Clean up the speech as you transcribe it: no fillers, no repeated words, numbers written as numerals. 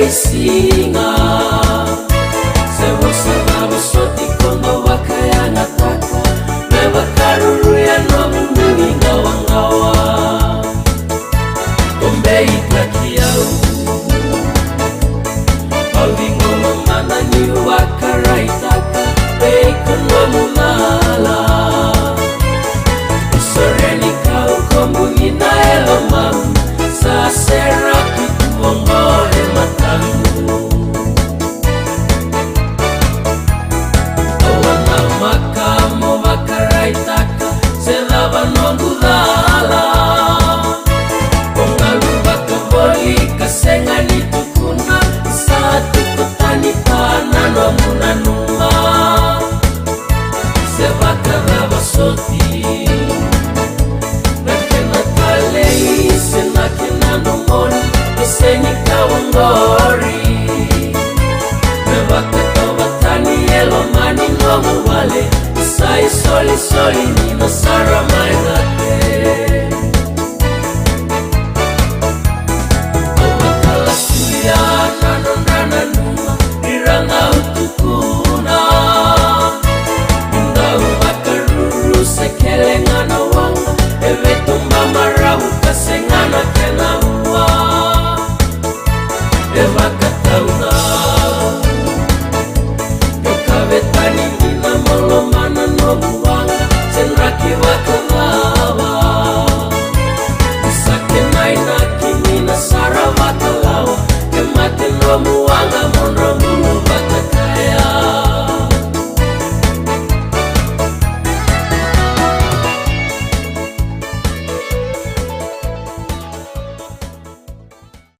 isinga sebosana busoti kondo bakayana taka mebakaruruya no munduinga wangawa kombe itakiau Alvingo mana ni wakaraitaka beikono mulala Soreni kau kombungi na elomam sa seraki tuongore matangu Awana makamo wakaraitaka selava nondudala Kongaluba kavoli kasenga ni tukuna Satu kotani pana no munanuma Sebakara basoti Nakena kalei senakena nomoni Iseni kawangori Mebaka tobatani elomani no muwale Isai soli soli